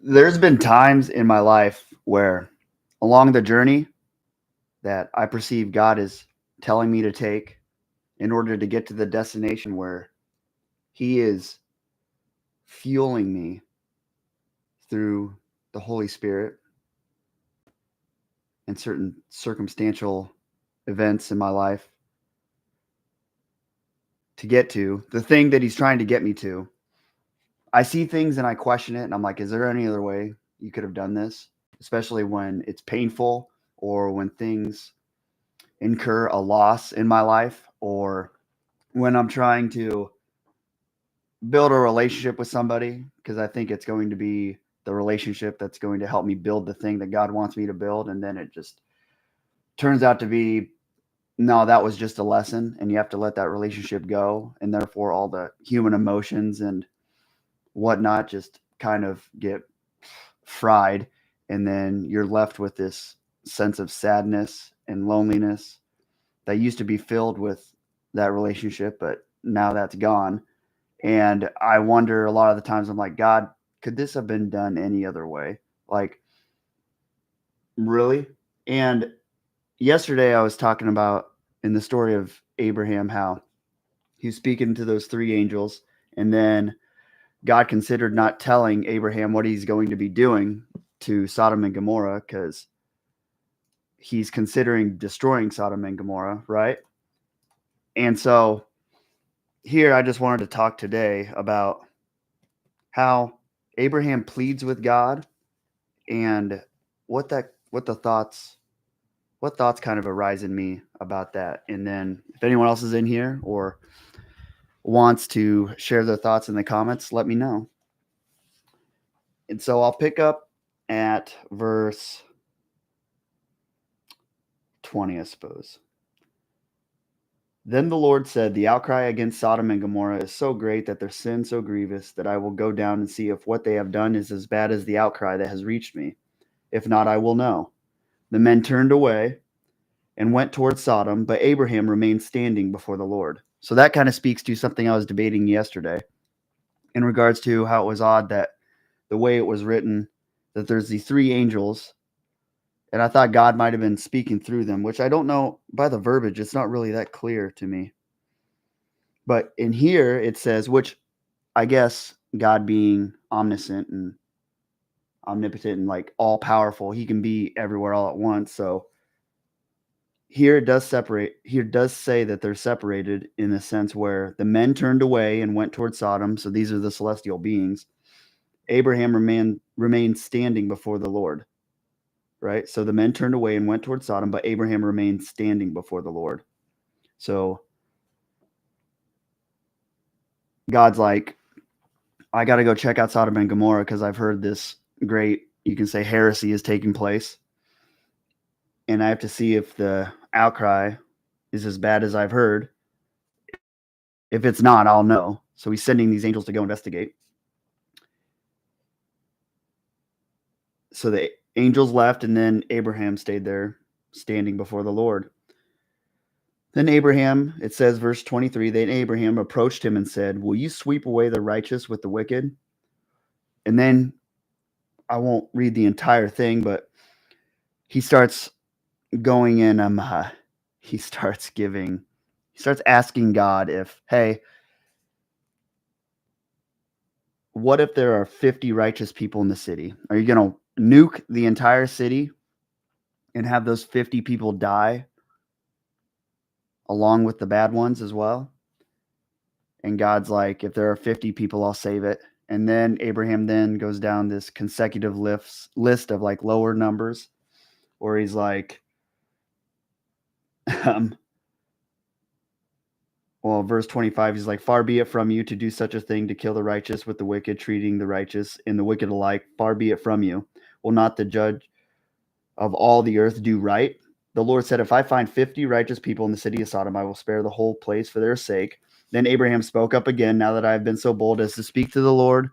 There's been times in my life where along the journey that I perceive God is telling me to take in order to get to the destination where He is fueling me through the Holy Spirit and certain circumstantial events in my life to get to the thing that He's trying to get me to. I see things and I question it, and I'm like, is there any other way you could have done this? Especially when it's painful or when things incur a loss in my life, or when I'm trying to build a relationship with somebody because I think it's going to be the relationship that's going to help me build the thing that God wants me to build. And then it just turns out to be, no, that was just a lesson and you have to let that relationship go. And therefore, all the human emotions and whatnot just kind of get fried. And then you're left with this sense of sadness and loneliness that used to be filled with that relationship, but now that's gone. And I wonder a lot of the times, I'm like, God, could this have been done any other way? Like, really? And yesterday I was talking about in the story of Abraham how he was speaking to those three angels, and then God considered not telling Abraham what he's going to be doing to Sodom and Gomorrah because he's considering destroying Sodom and Gomorrah, right? And so here I just wanted to talk today about how Abraham pleads with God and what thoughts kind of arise in me about that. And then if anyone else is in here or wants to share their thoughts in the comments, let me know. And so I'll pick up at verse 20, I suppose. Then the Lord said, the outcry against Sodom and Gomorrah is so great that their sin so grievous that I will go down and see if what they have done is as bad as the outcry that has reached me. If not, I will know. The men turned away and went towards Sodom, but Abraham remained standing before the Lord. So that kind of speaks to something I was debating yesterday in regards to how it was odd that the way it was written, that there's these three angels, and I thought God might have been speaking through them, which I don't know by the verbiage. It's not really that clear to me. But in here it says, which I guess God being omniscient and omnipotent and like all powerful, he can be everywhere all at once. So here it does separate. Here it does say that they're separated in the sense where the men turned away and went toward Sodom. So these are the celestial beings. Abraham remained standing before the Lord, right? So the men turned away and went toward Sodom, but Abraham remained standing before the Lord. So God's like, I got to go check out Sodom and Gomorrah because I've heard this great, you can say, heresy is taking place. And I have to see if the outcry is as bad as I've heard. If it's not, I'll know. So he's sending these angels to go investigate. So the angels left, and then Abraham stayed there standing before the Lord. Then Abraham, it says, verse 23, then Abraham approached him and said, will you sweep away the righteous with the wicked? And then I won't read the entire thing, but he starts going in, he starts asking God if, hey, what if there are 50 righteous people in the city? Are you going to nuke the entire city and have those 50 people die along with the bad ones as well? And God's like, if there are 50 people, I'll save it. And then Abraham then goes down this consecutive list of like lower numbers where he's like, well, verse 25, he's like, far be it from you to do such a thing, to kill the righteous with the wicked, treating the righteous and the wicked alike. Far be it from you. Will not the judge of all the earth do right? The Lord said, if I find 50 righteous people in the city of Sodom, I will spare the whole place for their sake. Then Abraham spoke up again, now that I have been so bold as to speak to the Lord,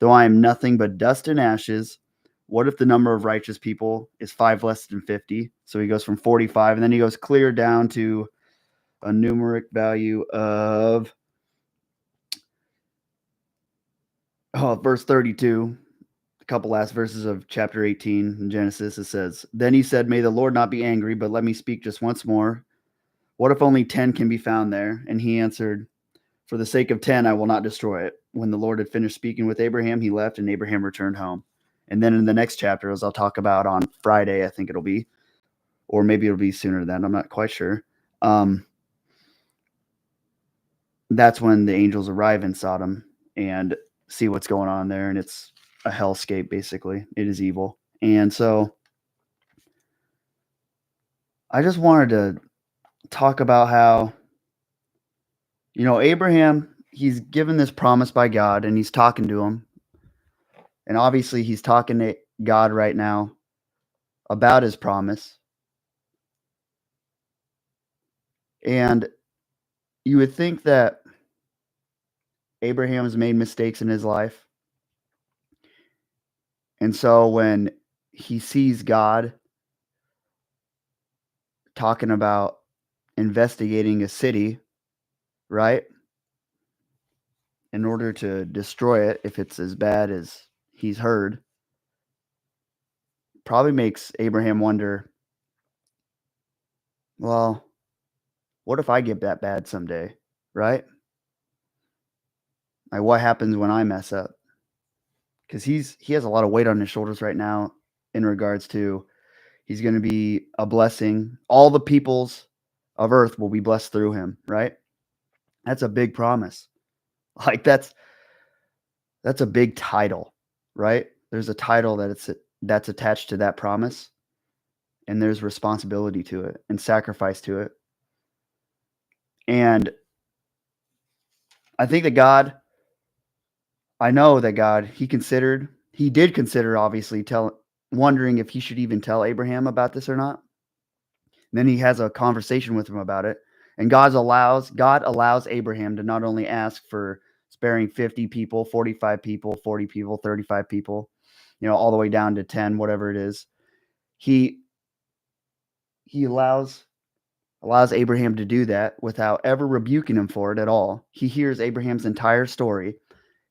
though I am nothing but dust and ashes, what if the number of righteous people is 5 less than 50? So he goes from 45, and then he goes clear down to a numeric value of verse 32. a couple last verses of chapter 18 in Genesis. It says, "Then he said, 'May the Lord not be angry, but let me speak just once more. What if only 10 can be found there?' And he answered, 'For the sake of 10, I will not destroy it.' When the Lord had finished speaking with Abraham, he left, and Abraham returned home." And then in the next chapter, as I'll talk about on Friday, I think it'll be, or maybe it'll be sooner than that, I'm not quite sure. That's when the angels arrive in Sodom and see what's going on there, and it's a hellscape, basically. It is evil. And so I just wanted to talk about how, Abraham, he's given this promise by God, and he's talking to him. And obviously, he's talking to God right now about his promise. And you would think that Abraham's made mistakes in his life. And so when he sees God talking about investigating a city, right, in order to destroy it, if it's as bad as he's heard, probably makes Abraham wonder, well, what if I get that bad someday, right? Like, what happens when I mess up? Because he has a lot of weight on his shoulders right now in regards to he's going to be a blessing. All the peoples of earth will be blessed through him, right? That's a big promise. Like that's a big title, right? There's a title that's attached to that promise, and there's responsibility to it and sacrifice to it. And I think that God, I know that God, he did consider obviously wondering if he should even tell Abraham about this or not. And then he has a conversation with him about it. And God allows Abraham to not only ask for sparing 50 people, 45 people, 40 people, 35 people, all the way down to 10, whatever it is. He allows Abraham to do that without ever rebuking him for it at all. He hears Abraham's entire story.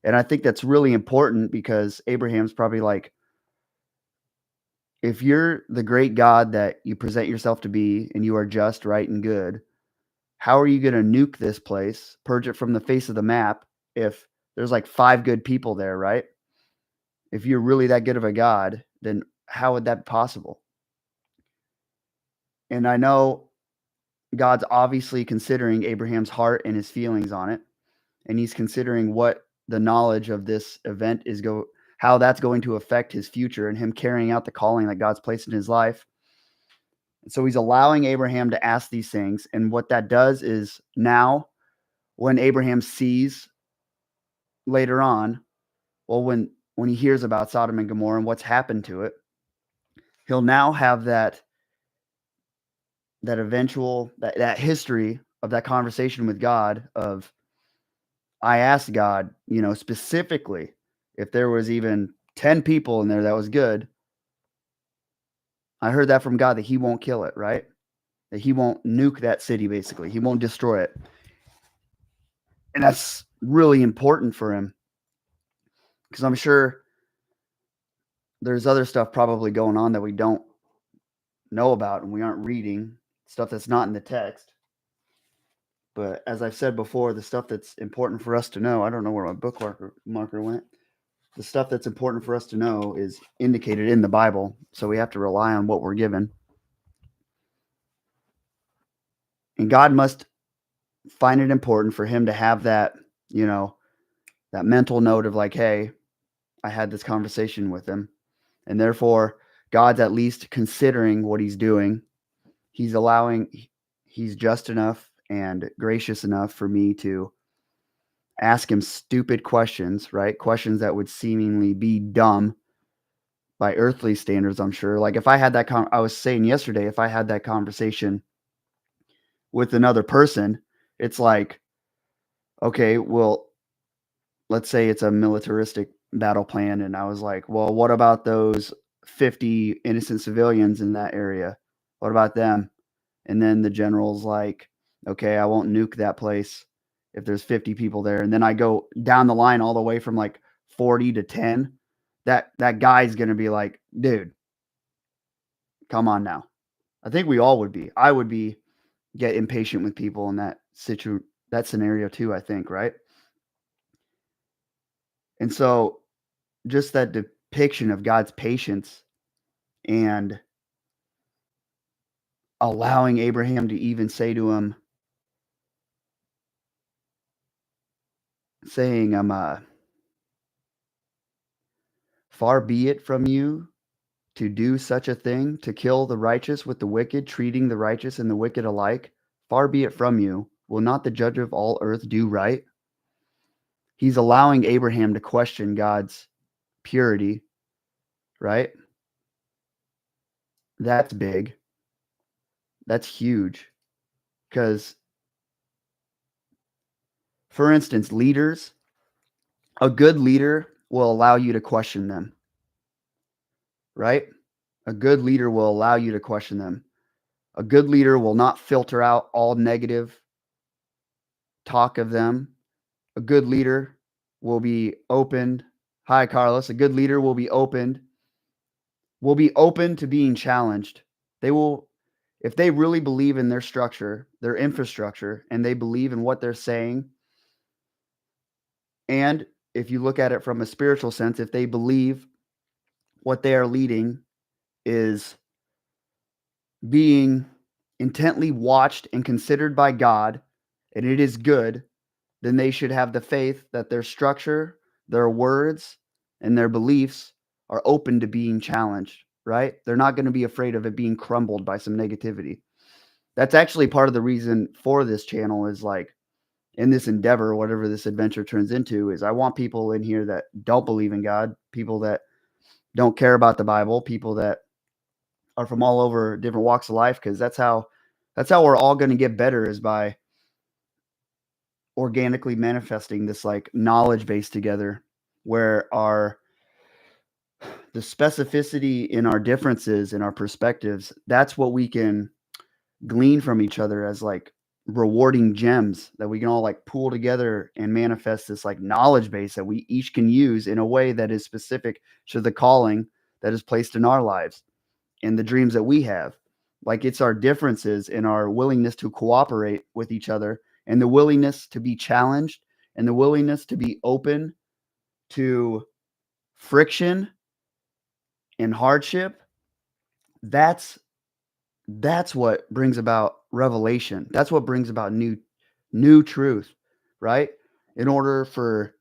And I think that's really important because Abraham's probably like, if you're the great God that you present yourself to be and you are just, right, and good, how are you going to nuke this place, purge it from the face of the map if there's like 5 good people there, right? If you're really that good of a God, then how would that be possible? And I know God's obviously considering Abraham's heart and his feelings on it. And he's considering what the knowledge of this event how that's going to affect his future and him carrying out the calling that God's placed in his life. And so he's allowing Abraham to ask these things. And what that does is now when Abraham sees later on, well, when he hears about Sodom and Gomorrah and what's happened to it, he'll now have that history of that conversation with God of, I asked God, specifically if there was even 10 people in there that was good. I heard that from God that he won't kill it, right? That he won't nuke that city, basically. He won't destroy it. And that's really important for him because I'm sure there's other stuff probably going on that we don't know about and we aren't reading, stuff that's not in the text. But as I've said before, the stuff that's important for us to know, I don't know where my book marker went. The stuff that's important for us to know is indicated in the Bible. So we have to rely on what we're given. And God must find it important for him to have that, that mental note of like, hey, I had this conversation with him. And therefore, God's at least considering what he's doing. He's just enough and gracious enough for me to ask him stupid questions, right? Questions that would seemingly be dumb by earthly standards, I'm sure. Like if I had that, I was saying yesterday, if I had that conversation with another person, it's like, okay, well, let's say it's a militaristic battle plan. And I was like, well, what about those 50 innocent civilians in that area? What about them? And then the general's like, okay, I won't nuke that place if there's 50 people there. And then I go down the line all the way from like 40 to 10. that guy's going to be like, dude, come on now. I think we all would be. I would be get impatient with people in that scenario too, I think, right? And so just that depiction of God's patience and allowing Abraham to even say to him, saying, far be it from you to do such a thing, to kill the righteous with the wicked, treating the righteous and the wicked alike. Far be it from you. Will not the judge of all earth do right? He's allowing Abraham to question God's purity, right? That's big. That's huge. Because, for instance, leaders, a good leader will allow you to question them, right? A good leader will allow you to question them. A good leader will not filter out all negative talk of them. A good leader will be open. Hi, Carlos. A good leader will be open to being challenged. They will, if they really believe in their structure, their infrastructure, and they believe in what they're saying, and if you look at it from a spiritual sense, if they believe what they are leading is being intently watched and considered by God, and it is good, then they should have the faith that their structure, their words, and their beliefs are open to being challenged, right? They're not going to be afraid of it being crumbled by some negativity. That's actually part of the reason for this channel is like in this endeavor, whatever this adventure turns into, is I want people in here that don't believe in God, people that don't care about the Bible, people that are from all over different walks of life, because that's how we're all going to get better, is by organically manifesting this like knowledge base together, where the specificity in our differences and our perspectives, that's what we can glean from each other as like rewarding gems that we can all like pool together and manifest this like knowledge base that we each can use in a way that is specific to the calling that is placed in our lives and the dreams that we have. Like it's our differences and our willingness to cooperate with each other and the willingness to be challenged and the willingness to be open to friction and hardship. That's what brings about revelation. That's what brings about new truth, right? In order for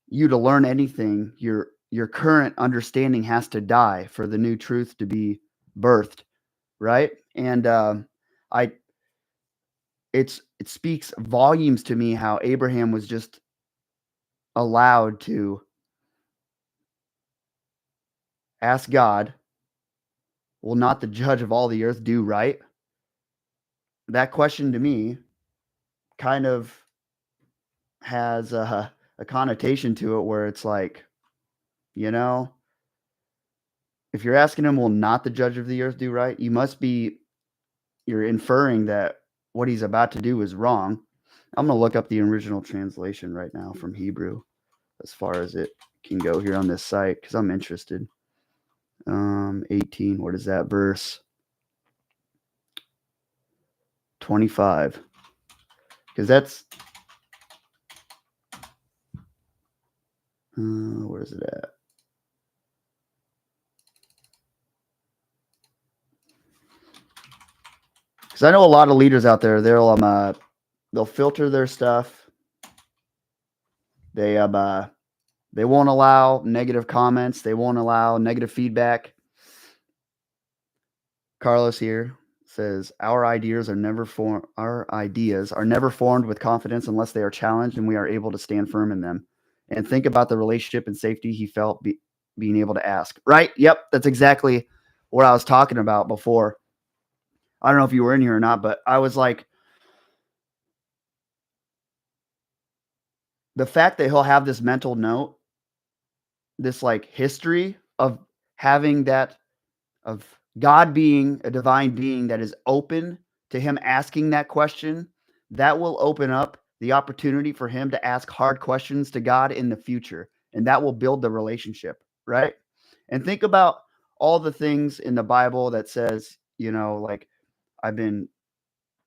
you to learn anything, your current understanding has to die for the new truth to be birthed, right? And I it speaks volumes to me how Abraham was just allowed to ask God, will not the judge of all the earth do right? That question to me kind of has a connotation to it where it's like, you know, if you're asking him, will not the judge of the earth do right? You're inferring that what he's about to do is wrong. I'm going to look up the original translation right now from Hebrew as far as it can go here on this site because I'm interested. 18, what is that verse? 25. Because that's where is it at? Because I know a lot of leaders out there, they'll filter their stuff. They won't allow negative comments. They won't allow negative feedback. Carlos here says our ideas are never formed with confidence unless they are challenged and we are able to stand firm in them. And think about the relationship and safety he felt being able to ask. Right? Yep, that's exactly what I was talking about before. I don't know if you were in here or not, but I was like, the fact that he'll have this mental note, this like history of having that, of God being a divine being that is open to him asking that question, that will open up the opportunity for him to ask hard questions to God in the future. And that will build the relationship, right? And think about all the things in the Bible that says, like I've been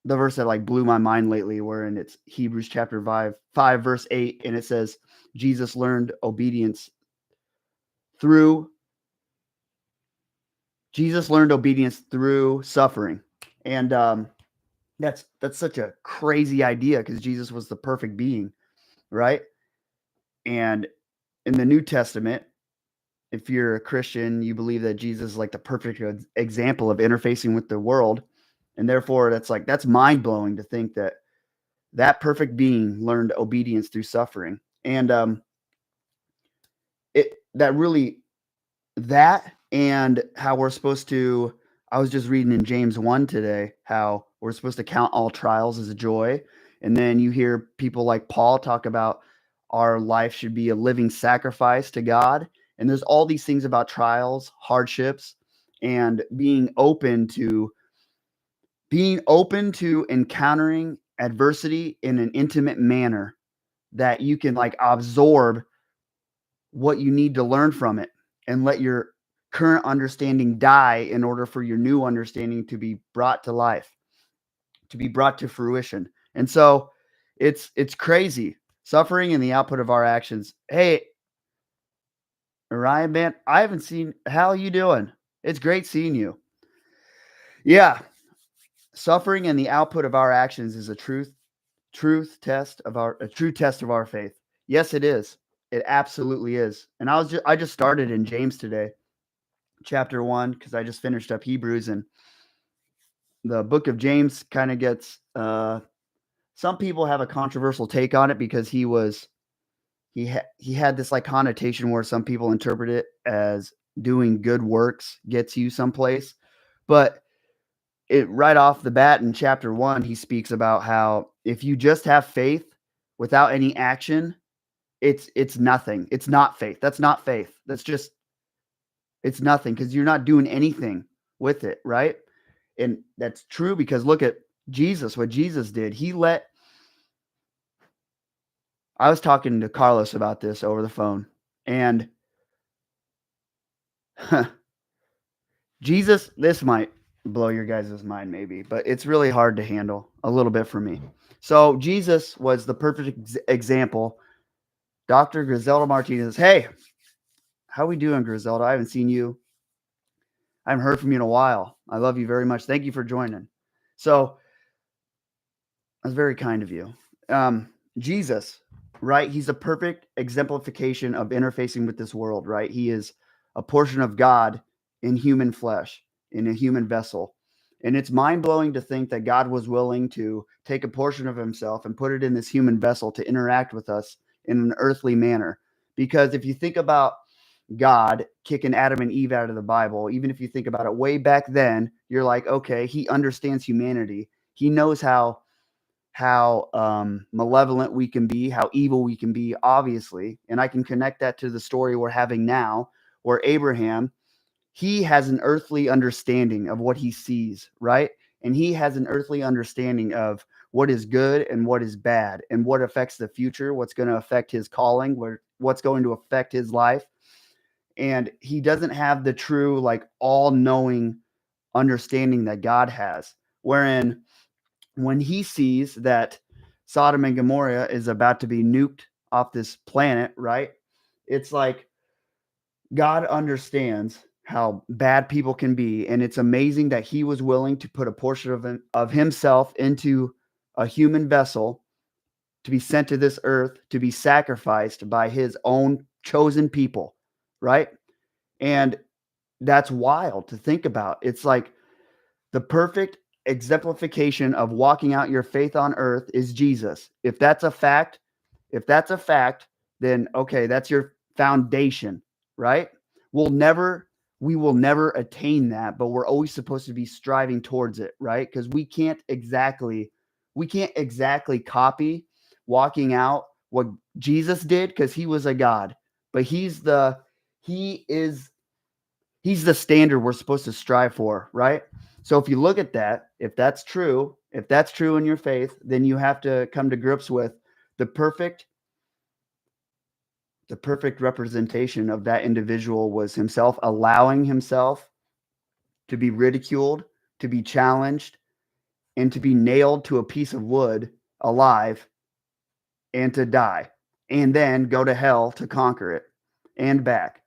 the verse that like blew my mind lately, wherein it's Hebrews chapter 5 verse 8, and it says through Jesus learned obedience through suffering. And that's such a crazy idea because Jesus was the perfect being, right? And in the New Testament, if you're a Christian, you believe that Jesus is like the perfect example of interfacing with the world. And therefore, that's mind blowing to think that that perfect being learned obedience through suffering. And it that really that and how we're supposed to. I was just reading in James 1 today how we're supposed to count all trials as a joy. And then you hear people like Paul talk about our life should be a living sacrifice to God. And there's all these things about trials, hardships, and being open to encountering adversity in an intimate manner that you can like absorb what you need to learn from it and let your current understanding die in order for your new understanding to be brought to life, to be brought to fruition. And so it's crazy. Suffering and the output of our actions. Hey, Ryan, man, I haven't seen. How you doing? It's great seeing you. Yeah, suffering and the output of our actions is a true test of our faith. Yes, it is. It absolutely is. And I just started in James today, chapter 1, because I just finished up Hebrews, and the book of James kind of gets some people have a controversial take on it because he had this like connotation where some people interpret it as doing good works gets you someplace. But it right off the bat in chapter 1, he speaks about how if you just have faith without any action, it's nothing. It's not faith. That's not faith. It's nothing because you're not doing anything with it, right? And that's true because look at Jesus, what Jesus did. I was talking to Carlos about this over the phone, and Jesus, this might blow your guys' mind maybe, but it's really hard to handle a little bit for me. So Jesus was the perfect example. Dr. Griselda Martinez, hey, how we doing, Griselda? I haven't seen you. I haven't heard from you in a while. I love you very much. Thank you for joining. So that's very kind of you. Jesus, right? He's a perfect exemplification of interfacing with this world, right? He is a portion of God in human flesh, in a human vessel. And it's mind blowing to think that God was willing to take a portion of himself and put it in this human vessel to interact with us in an earthly manner. Because if you think about God kicking Adam and Eve out of the Bible, even if you think about it way back then, you're like, okay, he understands humanity. He knows how malevolent we can be, how evil we can be, obviously. And I can connect that to the story we're having now, where Abraham, he has an earthly understanding of what he sees, right? And he has an earthly understanding of what is good and what is bad and what affects the future, what's going to affect his calling, what's going to affect his life. And he doesn't have the true, like, all-knowing understanding that God has, wherein when he sees that Sodom and Gomorrah is about to be nuked off this planet, right? It's like God understands how bad people can be. And it's amazing that he was willing to put a portion of himself into a human vessel to be sent to this earth, to be sacrificed by his own chosen people, right? And that's wild to think about. It's like the perfect exemplification of walking out your faith on earth is Jesus. If that's a fact, then okay, that's your foundation, right? We will never attain that, but we're always supposed to be striving towards it, right? Because we can't exactly copy walking out what Jesus did because he was a God, but he is he's the standard we're supposed to strive for, right? So if you look at that, if that's true in your faith, then you have to come to grips with the perfect the perfect representation of that individual was himself allowing himself to be ridiculed, to be challenged, and to be nailed to a piece of wood alive and to die and then go to hell to conquer it and back,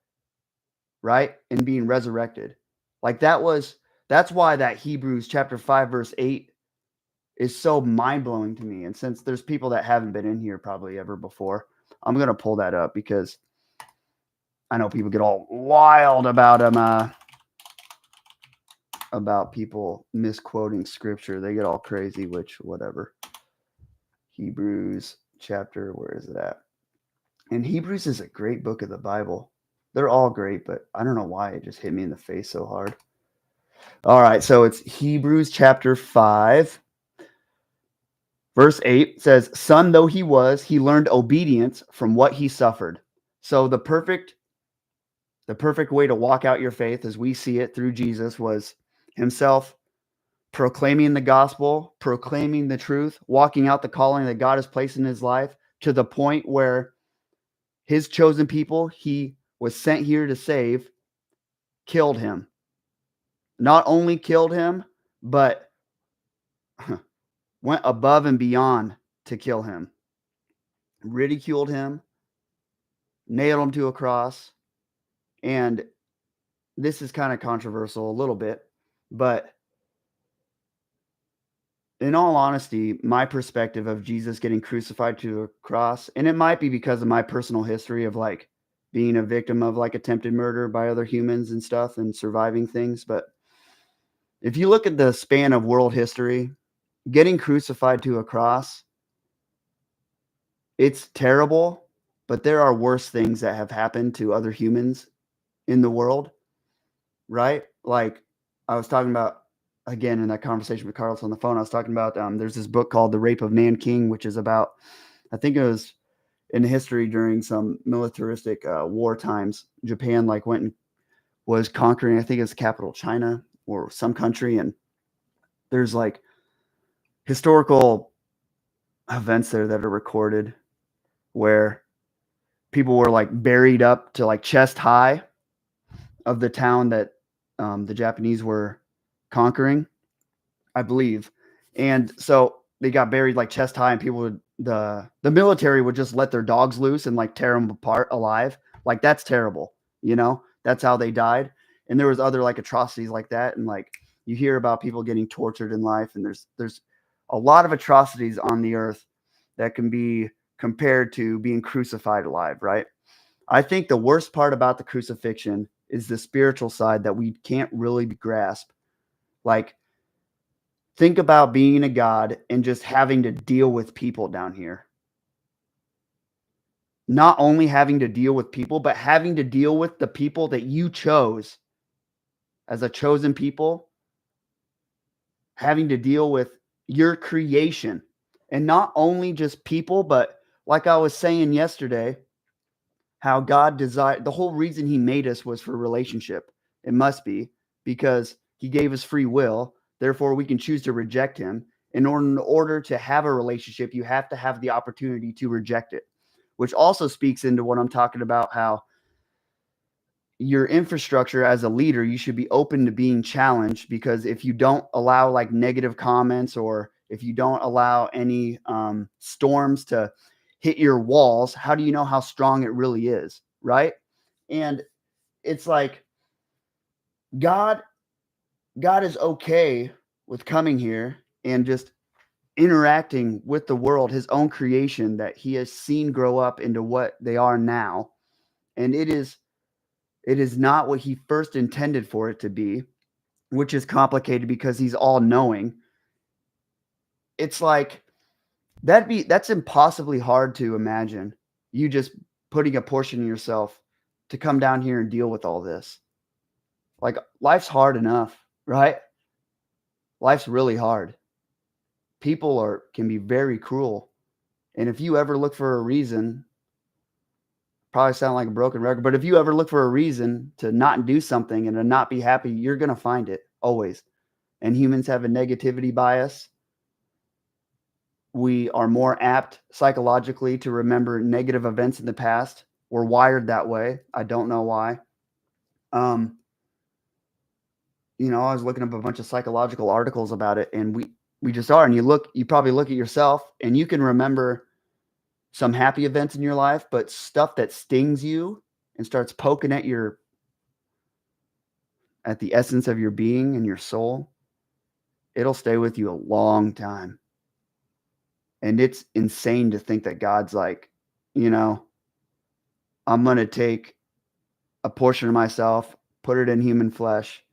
right? And being resurrected. Like that's why that Hebrews chapter 5 verse 8 is so mind-blowing to me. And since there's people that haven't been in here probably ever before, I'm going to pull that up because I know people get all wild about people misquoting scripture. They get all crazy, which whatever. Hebrews chapter, where is it at? And Hebrews is a great book of the Bible. They're all great, but I don't know why it just hit me in the face so hard. All right, so it's Hebrews chapter 5. Verse 8 says, "Son though he was, he learned obedience from what he suffered." So the perfect way to walk out your faith as we see it through Jesus was himself proclaiming the gospel, proclaiming the truth, walking out the calling that God has placed in his life to the point where his chosen people he was sent here to save killed him. Not only killed him, but went above and beyond to kill him. Ridiculed him, nailed him to a cross. And this is kind of controversial a little bit, but in all honesty, my perspective of Jesus getting crucified to a cross, and it might be because of my personal history of like being a victim of like attempted murder by other humans and stuff and surviving things. But if you look at the span of world history, getting crucified to a cross, it's terrible, but there are worse things that have happened to other humans in the world, right? Like I was talking about again in that conversation with Carlos on the phone. I was talking about there's this book called The Rape of Nanking, which is about, I think it was in history during some militaristic war times. Japan like went and was conquering, I think it's capital China or some country, and there's like historical events there that are recorded where people were like buried up to like chest high of the town that the Japanese were conquering, I believe. And so they got buried like chest high, and people would the military would just let their dogs loose and like tear them apart alive. Like that's terrible, you know? That's how they died. And there was other like atrocities like that, and like you hear about people getting tortured in life, and there's a lot of atrocities on the earth that can be compared to being crucified alive, right? I think the worst part about the crucifixion is the spiritual side that we can't really grasp. Like, think about being a God and just having to deal with people down here. Not only having to deal with people, but having to deal with the people that you chose as a chosen people, having to deal with your creation. And not only just people, but like I was saying yesterday, how God desired, the whole reason he made us was for relationship. It must be because he gave us free will. Therefore, we can choose to reject him. In order to have a relationship, you have to have the opportunity to reject it, which also speaks into what I'm talking about, how your infrastructure as a leader, you should be open to being challenged, because if you don't allow like negative comments, or if you don't allow any storms to hit your walls, how do you know how strong it really is, right? And it's like God is okay with coming here and just interacting with the world, his own creation that he has seen grow up into what they are now. And it is not what he first intended for it to be, which is complicated because he's all knowing. It's like that's impossibly hard to imagine. You just putting a portion of yourself to come down here and deal with all this. Like, life's hard enough, right? Life's really hard. People can be very cruel. And if you ever look for a reason, probably sound like a broken record, but if you ever look for a reason to not do something and to not be happy, you're going to find it always. And humans have a negativity bias. We are more apt psychologically to remember negative events in the past We're wired that way. I don't know why. Um, I was looking up a bunch of psychological articles about it, and we just are. And you probably look at yourself, and you can remember some happy events in your life, but stuff that stings you and starts poking at the essence of your being and your soul, it'll stay with you a long time. And it's insane to think that God's like, I'm going to take a portion of myself, put it in human flesh,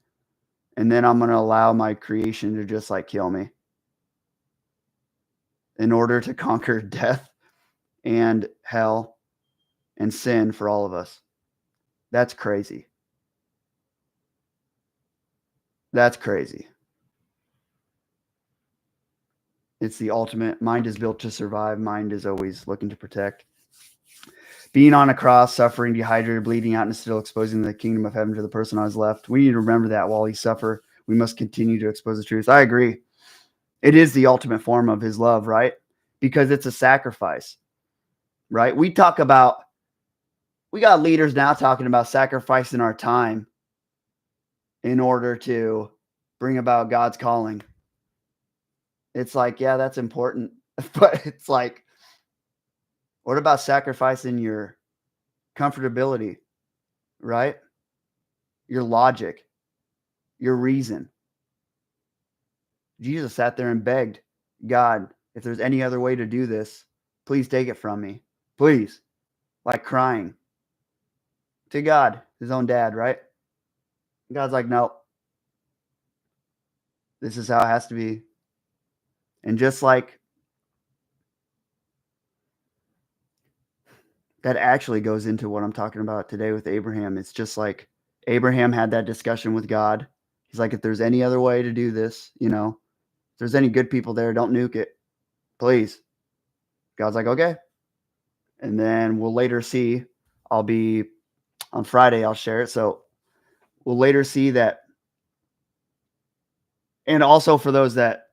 and then I'm going to allow my creation to just like kill me in order to conquer death and hell and sin for all of us. That's crazy. That's crazy. It's the ultimate. Mind is built to survive. Mind is always looking to protect. Being on a cross, suffering, dehydrated, bleeding out, and still exposing the kingdom of heaven to the person on his left. We need to remember that while he suffer, we must continue to expose the truth. I agree. It is the ultimate form of his love, right? Because it's a sacrifice, right? We got leaders now talking about sacrificing our time in order to bring about God's calling. It's like, yeah, that's important. But it's like, what about sacrificing your comfortability, right? Your logic, your reason. Jesus sat there and begged God, if there's any other way to do this, please take it from me. Please. Like crying to God, his own dad, right? God's like, no, this is how it has to be. And just like that actually goes into what I'm talking about today with Abraham. It's just like Abraham had that discussion with God. He's like, if there's any other way to do this, if there's any good people there, don't nuke it. Please. God's like, okay. And then we'll later see, on Friday, I'll share it. So we'll later see that. And also for those that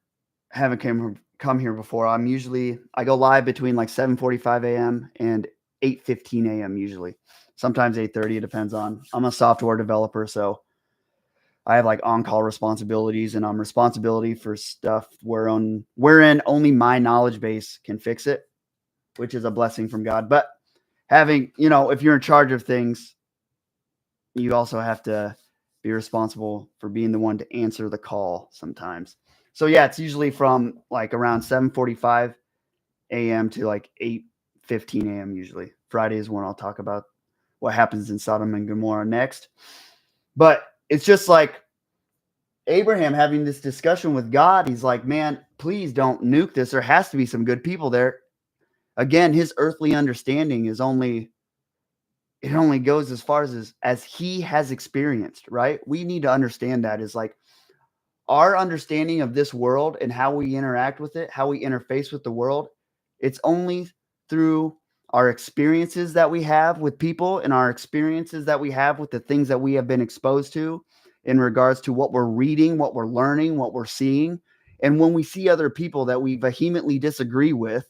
haven't come here before, I go live between like 7:45 a.m. and 8:15 a.m. usually. Sometimes 8:30, it depends on. I'm a software developer, so I have like on-call responsibilities, and I'm responsibility for stuff wherein only my knowledge base can fix it, which is a blessing from God. But having, if you're in charge of things, you also have to be responsible for being the one to answer the call sometimes. So yeah, it's usually from like around 7:45 a.m. to like 8:15 a.m. usually. Friday is when I'll talk about what happens in Sodom and Gomorrah next. But it's just like Abraham having this discussion with God. He's like, man, please don't nuke this. There has to be some good people there. Again, his earthly understanding it only goes as far as he has experienced, right? We need to understand that is like our understanding of this world and how we interact with it, how we interface with the world. It's only through our experiences that we have with people and our experiences that we have with the things that we have been exposed to in regards to what we're reading, what we're learning, what we're seeing. And when we see other people that we vehemently disagree with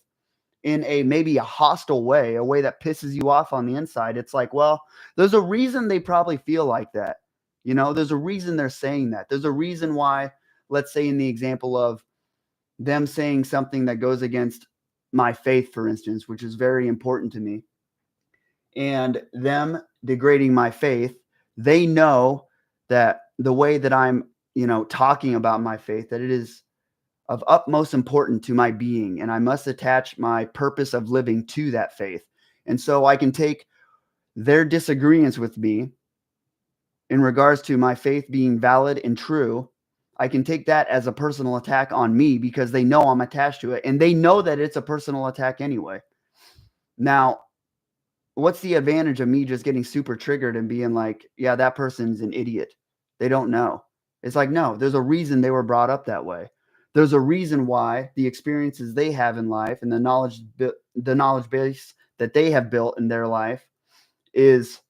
in maybe a hostile way, a way that pisses you off on the inside, it's like, well, there's a reason they probably feel like that. There's a reason they're saying that. There's a reason why, let's say in the example of them saying something that goes against my faith, for instance, which is very important to me, and them degrading my faith, they know that the way that I'm, talking about my faith, that it is of utmost importance to my being, and I must attach my purpose of living to that faith. And so I can take their disagreements with me in regards to my faith being valid and true. I can take that as a personal attack on me because they know I'm attached to it, and they know that it's a personal attack anyway. Now, what's the advantage of me just getting super triggered and being like, yeah, that person's an idiot? They don't know. It's like, no, there's a reason they were brought up that way. There's a reason why the experiences they have in life and the knowledge base that they have built in their life is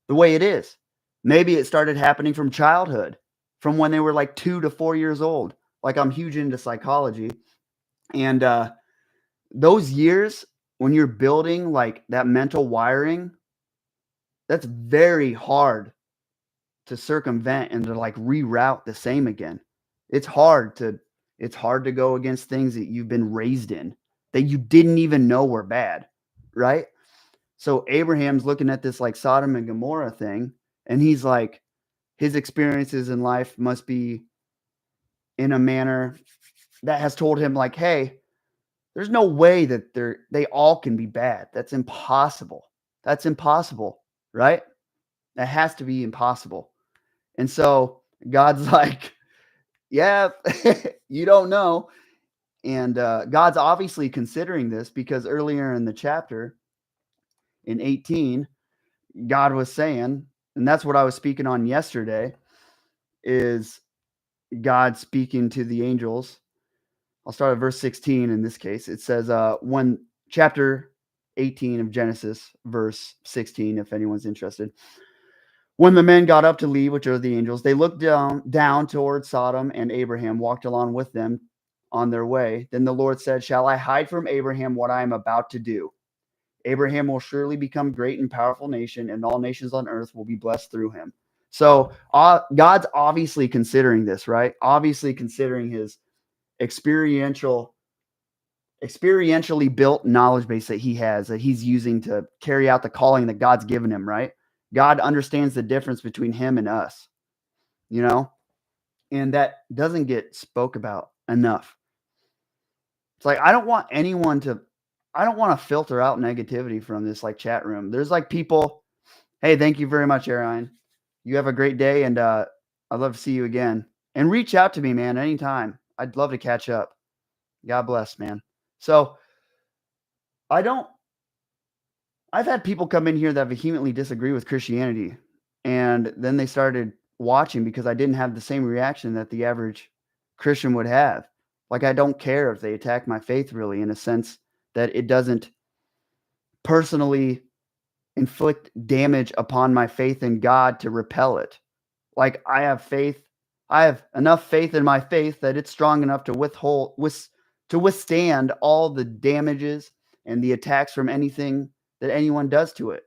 the way it is. Maybe it started happening from childhood, from when they were like 2 to 4 years old. Like, I'm huge into psychology. And those years when you're building like that mental wiring That's very hard to circumvent and to like reroute the same again. It's hard to go against things that you've been raised in that you didn't even know were bad, right? So Abraham's looking at this like Sodom and Gomorrah thing, and he's like, his experiences in life must be in a manner that has told him like, hey, there's no way that they all can be bad. That's impossible. That's impossible, right? That has to be impossible. And so God's like, yeah, you don't know. And God's obviously considering this because earlier in the chapter, in 18, God was saying, and that's what I was speaking on yesterday, is God speaking to the angels. I'll start at verse 16 in this case. It says, when chapter 18 of Genesis, verse 16, if anyone's interested. When the men got up to leave, which are the angels, they looked down toward Sodom, and Abraham walked along with them on their way. Then the Lord said, shall I hide from Abraham what I am about to do? Abraham will surely become great and powerful nation, and all nations on earth will be blessed through him. So God's obviously considering this, right? Obviously considering his experientially built knowledge base that he has, that he's using to carry out the calling that God's given him, right? God understands the difference between him and us, you know, and that doesn't get spoke about enough. It's like, I don't want to filter out negativity from this like chat room. There's like people, hey, thank you very much, Aaron. You have a great day, and I'd love to see you again. And reach out to me, man, anytime. I'd love to catch up. God bless, man. So I've had people come in here that vehemently disagree with Christianity, and then they started watching because I didn't have the same reaction that the average Christian would have. Like, I don't care if they attack my faith, really, in a sense that it doesn't personally inflict damage upon my faith in God to repel it. Like, I have enough faith in my faith that it's strong enough to withstand all the damages and the attacks from anything that anyone does to it.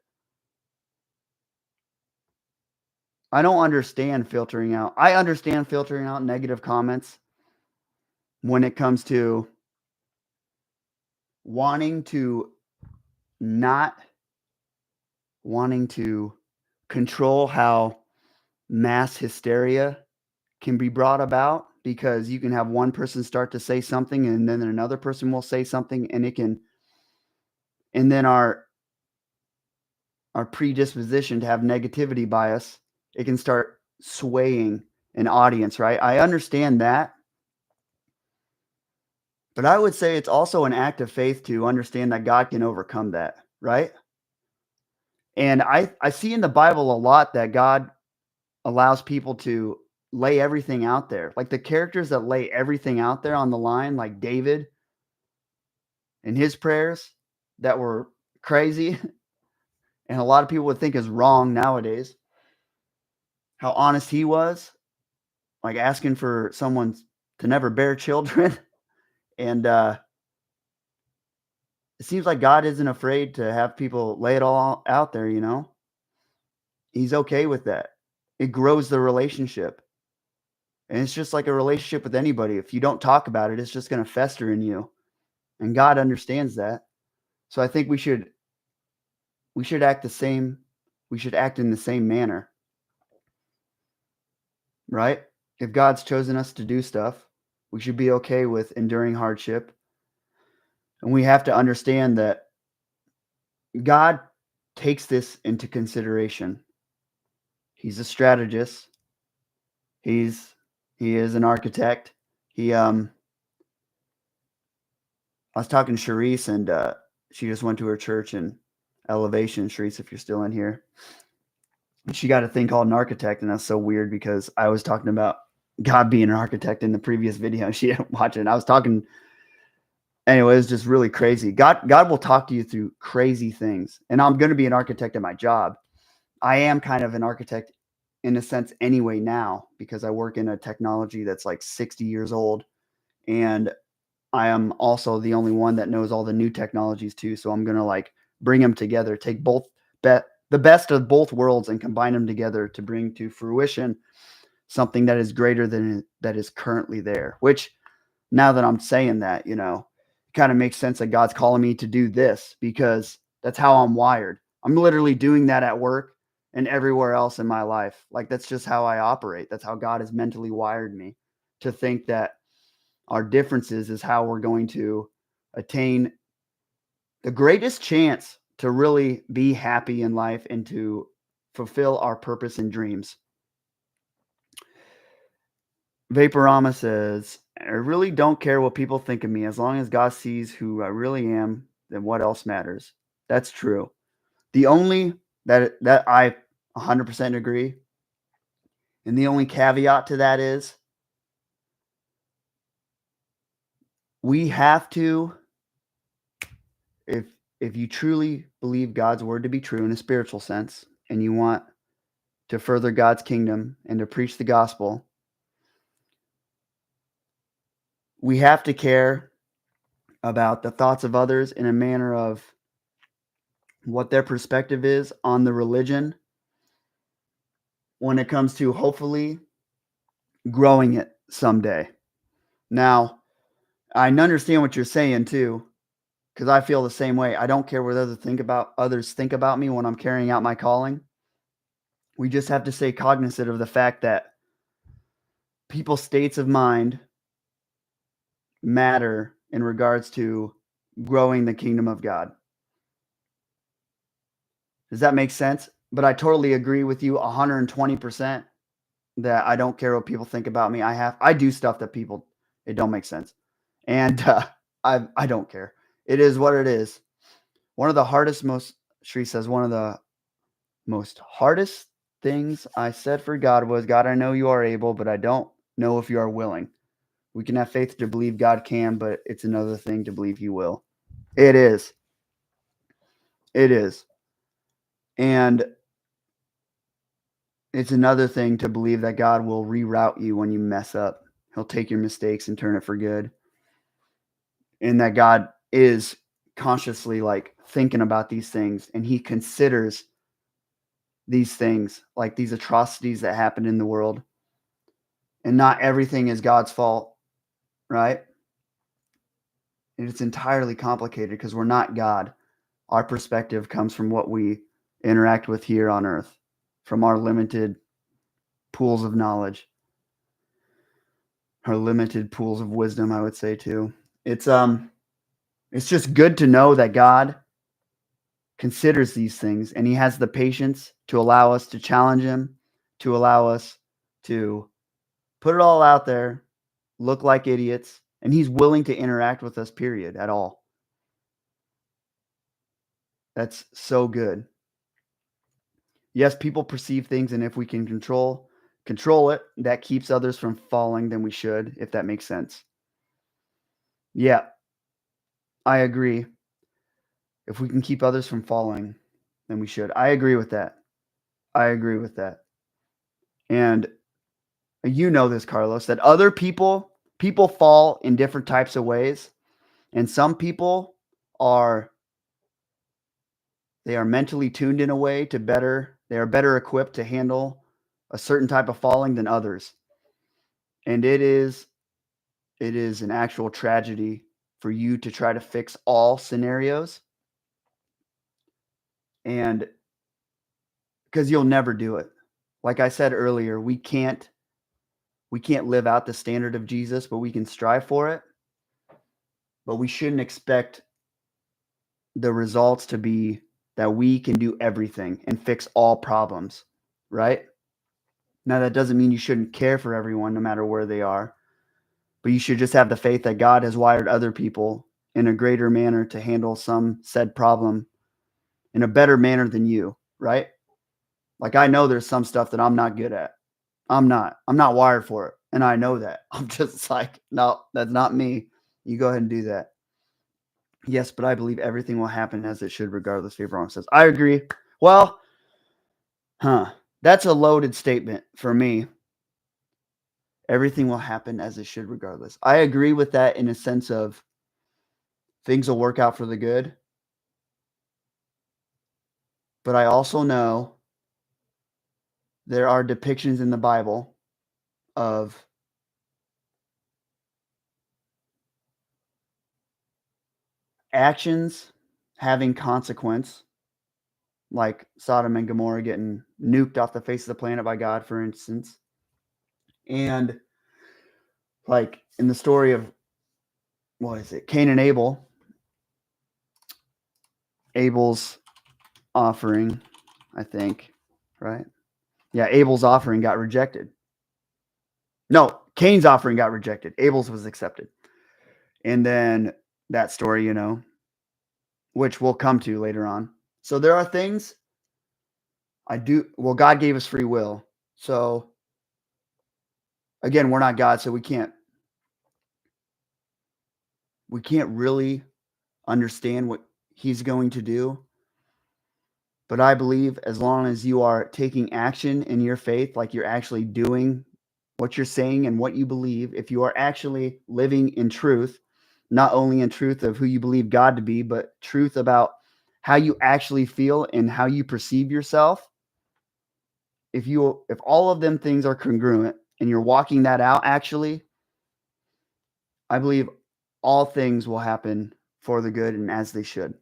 I don't understand filtering out. I understand filtering out negative comments when it comes to wanting to control how mass hysteria can be brought about, because you can have one person start to say something and then another person will say something, and then our predisposition to have negativity bias, it can start swaying an audience, right? I understand that. But I would say it's also an act of faith to understand that God can overcome that, right? And I see in the Bible a lot that God allows people to lay everything out there. Like the characters that lay everything out there on the line, like David and his prayers that were crazy and a lot of people would think is wrong nowadays. How honest he was, like asking for someone to never bear children. And it seems like God isn't afraid to have people lay it all out there, you know? He's okay with that. It grows the relationship. And it's just like a relationship with anybody. If you don't talk about it, it's just going to fester in you. And God understands that. So I think we should act the same. We should act in the same manner. Right? If God's chosen us to do stuff, we should be okay with enduring hardship. And we have to understand that God takes this into consideration. He's a strategist. He is an architect. I was talking to Sharice, and she just went to her church in Elevation. Sharice, if you're still in here, she got a thing called an architect, and that's so weird because I was talking about God being an architect in the previous video. She didn't watch it. And I was talking. Anyway, it's just really crazy. God will talk to you through crazy things, and I'm going to be an architect at my job. I am kind of an architect in a sense anyway now, because I work in a technology that's like 60 years old, and I am also the only one that knows all the new technologies too. So I'm going to like bring them together, take both the best of both worlds and combine them together to bring to fruition something that is greater than that is currently there. Which, now that I'm saying that, it kind of makes sense that God's calling me to do this because that's how I'm wired. I'm literally doing that at work and everywhere else in my life. Like, that's just how I operate. That's how God has mentally wired me to think that our differences is how we're going to attain the greatest chance to really be happy in life and to fulfill our purpose and dreams. Vaporama says, I really don't care what people think of me. As long as God sees who I really am, then what else matters? That's true. The only that I 100% agree. And the only caveat to that is we have to, if you truly believe God's word to be true in a spiritual sense, and you want to further God's kingdom and to preach the gospel, we have to care about the thoughts of others in a manner of what their perspective is on the religion when it comes to hopefully growing it someday. Now, I understand what you're saying too, because I feel the same way. I don't care what others think about me when I'm carrying out my calling. We just have to stay cognizant of the fact that people's states of mind matter in regards to growing the kingdom of God. Does that make sense? But I totally agree with you 120% that I don't care what people think about me. I do stuff that it don't make sense. And I don't care. It is what it is. Sri says, one of the most hardest things I said for God was, God, I know you are able, but I don't know if you are willing. We can have faith to believe God can, but it's another thing to believe he will. It is. It is. And it's another thing to believe that God will reroute you when you mess up. He'll take your mistakes and turn it for good. And that God is consciously like thinking about these things, and he considers these things, like these atrocities that happen in the world. And not everything is God's fault, right? And it's entirely complicated because we're not God. Our perspective comes from what we interact with here on earth, from our limited pools of knowledge, our limited pools of wisdom, I would say too. It's just good to know that God considers these things, and he has the patience to allow us to challenge him, to allow us to put it all out there, look like idiots, and he's willing to interact with us, period, at all. That's so good. Yes, people perceive things, and if we can control it, that keeps others from falling, then we should, if that makes sense. Yeah, I agree. If we can keep others from falling, then we should. I agree with that. And you know this, Carlos, that other people fall in different types of ways, and some people are mentally tuned in a way they are better equipped to handle a certain type of falling than others. And it is an actual tragedy for you to try to fix all scenarios, and because you'll never do it. Like I said earlier, we can't live out the standard of Jesus, but we can strive for it. But we shouldn't expect the results to be that we can do everything and fix all problems, right? Now, that doesn't mean you shouldn't care for everyone no matter where they are, but you should just have the faith that God has wired other people in a greater manner to handle some said problem in a better manner than you, right? Like, I know there's some stuff that I'm not good at. I'm not wired for it. And I know that. I'm just like, no, that's not me. You go ahead and do that. Yes, but I believe everything will happen as it should, regardless. Favorite says, I agree. Well, that's a loaded statement for me. Everything will happen as it should, regardless. I agree with that in a sense of things will work out for the good. But I also know there are depictions in the Bible of actions having consequence, like Sodom and Gomorrah getting nuked off the face of the planet by God, for instance. And like in the story of, what is it, Cain and Abel, Abel's offering, I think, right? Yeah, Abel's offering got rejected. No, Cain's offering got rejected. Abel's was accepted. And then that story, which we'll come to later on. So there are things God gave us free will. So again, we're not God, so we can't really understand what he's going to do. But I believe as long as you are taking action in your faith, like you're actually doing what you're saying and what you believe, if you are actually living in truth, not only in truth of who you believe God to be, but truth about how you actually feel and how you perceive yourself, if all of them things are congruent and you're walking that out, actually, I believe all things will happen for the good and as they should.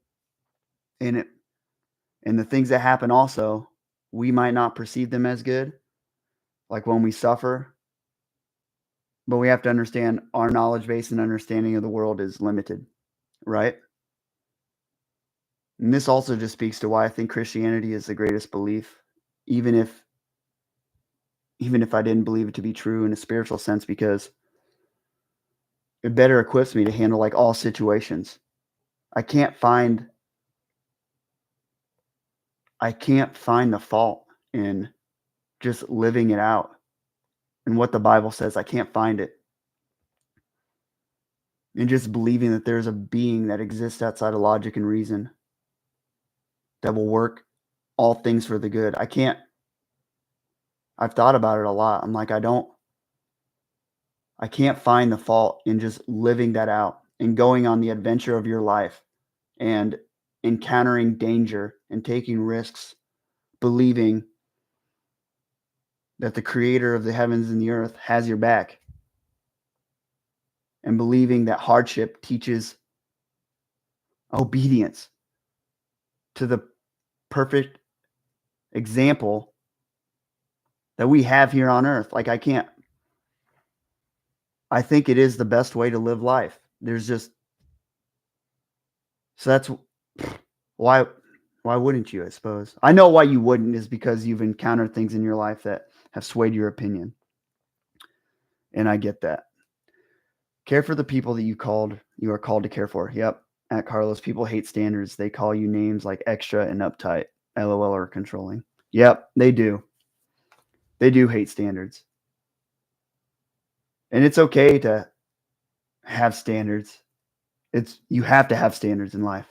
And the things that happen also, we might not perceive them as good, like when we suffer, but we have to understand our knowledge base and understanding of the world is limited, right? And this also just speaks to why I think Christianity is the greatest belief, even if I didn't believe it to be true in a spiritual sense, because it better equips me to handle like all situations. I can't find the fault in just living it out and what the Bible says. I can't find it. And just believing that there's a being that exists outside of logic and reason that will work all things for the good. I've thought about it a lot. I'm like, I can't find the fault in just living that out and going on the adventure of your life and encountering danger and taking risks, believing that the creator of the heavens and the earth has your back, and believing that hardship teaches obedience to the perfect example that we have here on earth. Like I think it is the best way to live life. So that's why wouldn't you, I suppose? I know why you wouldn't is because you've encountered things in your life that have swayed your opinion. And I get that. Care for the people that you are called to care for. Yep. At Carlos, people hate standards. They call you names like extra and uptight, LOL, or controlling. Yep, they do. They do hate standards. And it's okay to have standards. You have to have standards in life.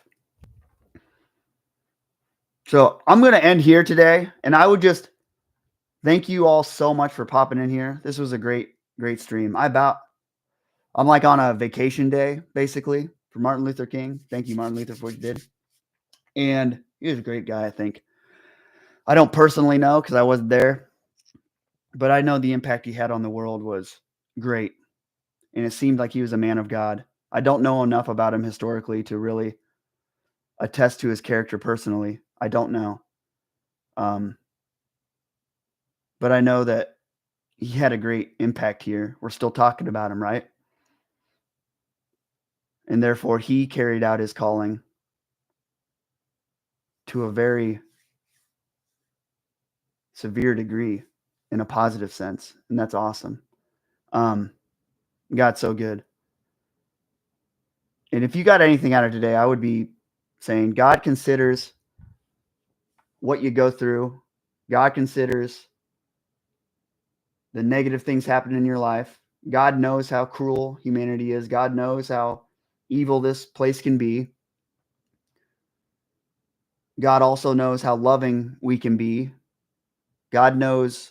So I'm going to end here today, and I would just thank you all so much for popping in here. This was a great stream. I'm like on a vacation day, basically, for Martin Luther King. Thank you, Martin Luther, for what you did. And he was a great guy, I think. I don't personally know because I wasn't there, but I know the impact he had on the world was great. And it seemed like he was a man of God. I don't know enough about him historically to really attest to his character personally. I don't know. But I know that he had a great impact here. We're still talking about him, right? And therefore, he carried out his calling to a very severe degree in a positive sense. And that's awesome. God's so good. And if you got anything out of today, I would be saying God considers what you go through. God considers the negative things happening in your life. God knows how cruel humanity is. God knows how evil this place can be. God also knows how loving we can be. God knows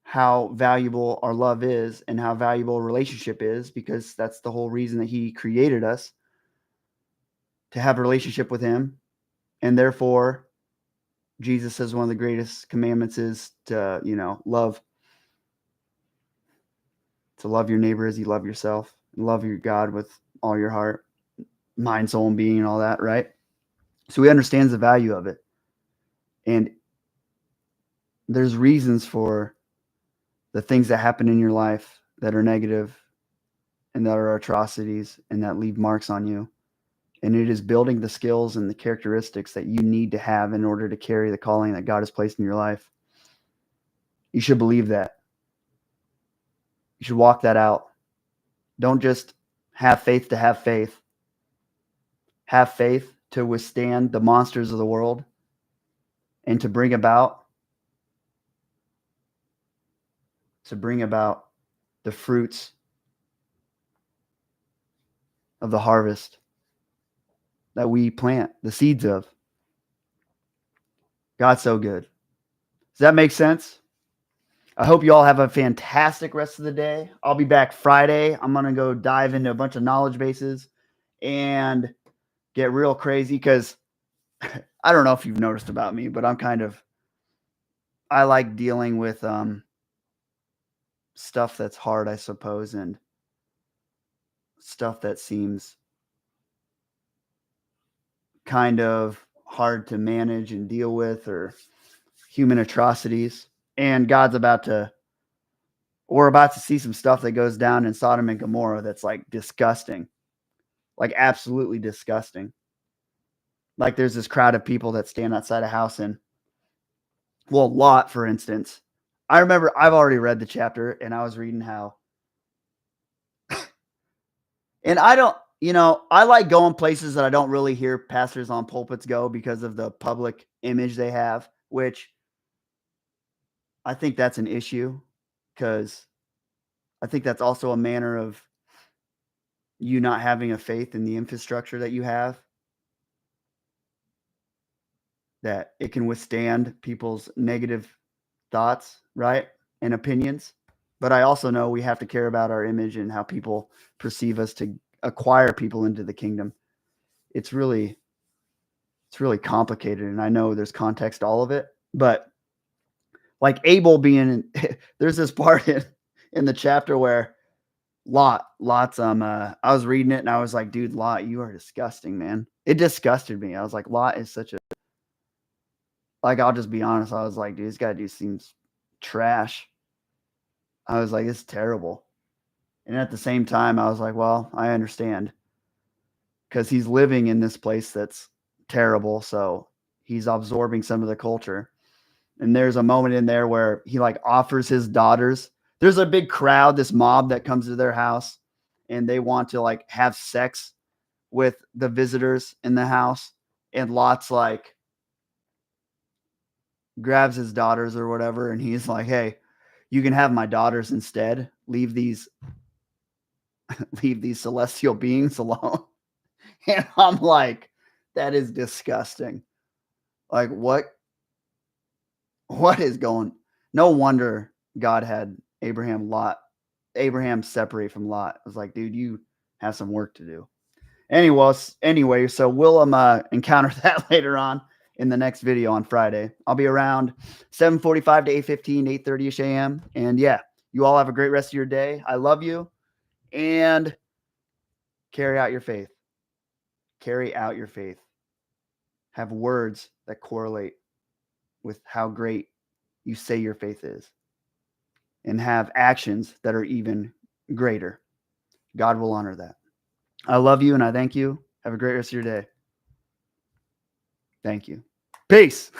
how valuable our love is and how valuable a relationship is, because that's the whole reason that he created us, to have a relationship with him. And therefore, Jesus says one of the greatest commandments is to, love your neighbor as you love yourself, and love your God with all your heart, mind, soul, and being, and all that, right? So he understands the value of it. And there's reasons for the things that happen in your life that are negative and that are atrocities and that leave marks on you. And it is building the skills and the characteristics that you need to have in order to carry the calling that God has placed in your life. You should believe that. You should walk that out. Don't just have faith to have faith. Have faith to withstand the monsters of the world and to bring about the fruits of the harvest that we plant, the seeds of. God's so good. Does that make sense? I hope you all have a fantastic rest of the day. I'll be back Friday. I'm going to go dive into a bunch of knowledge bases and get real crazy because I don't know if you've noticed about me, but I like dealing with stuff that's hard, I suppose, and stuff that seems kind of hard to manage and deal with, or human atrocities. And we're about to see some stuff that goes down in Sodom and Gomorrah that's like disgusting, like absolutely disgusting. Like there's this crowd of people that stand outside a house and, well, Lot, for instance. I remember I've already read the chapter and I was reading how, and I like going places that I don't really hear pastors on pulpits go because of the public image they have, which I think that's an issue because I think that's also a manner of you not having a faith in the infrastructure that you have, that it can withstand people's negative thoughts, right? And opinions. But I also know we have to care about our image and how people perceive us to acquire people into the kingdom. It's really complicated. And I know there's context to all of it, but like Abel being, there's this part in the chapter where Lot's I was reading it and I was like, dude, Lot, you are disgusting, man. It disgusted me. I was like, Lot is such a, like, I'll just be honest. I was like, dude, this guy seems trash. I was like, it's terrible. And at the same time, I was like, well, I understand because he's living in this place that's terrible. So he's absorbing some of the culture. And there's a moment in there where he like offers his daughters. There's a big crowd, this mob that comes to their house and they want to like have sex with the visitors in the house. And Lot's like grabs his daughters or whatever. And he's like, hey, you can have my daughters instead. Leave these celestial beings alone. And I'm like, that is disgusting. Like what is going? No wonder God had Abraham separate from Lot. I was like, dude, you have some work to do. Anyway, so we'll encounter that later on in the next video on Friday. I'll be around 7:45 to 8:15, 8:30ish a.m. And yeah, you all have a great rest of your day. I love you, and carry out your faith. Carry out your faith. Have words that correlate with how great you say your faith is, and have actions that are even greater. God will honor that. I love you and I thank you. Have a great rest of your day. Thank you. Peace.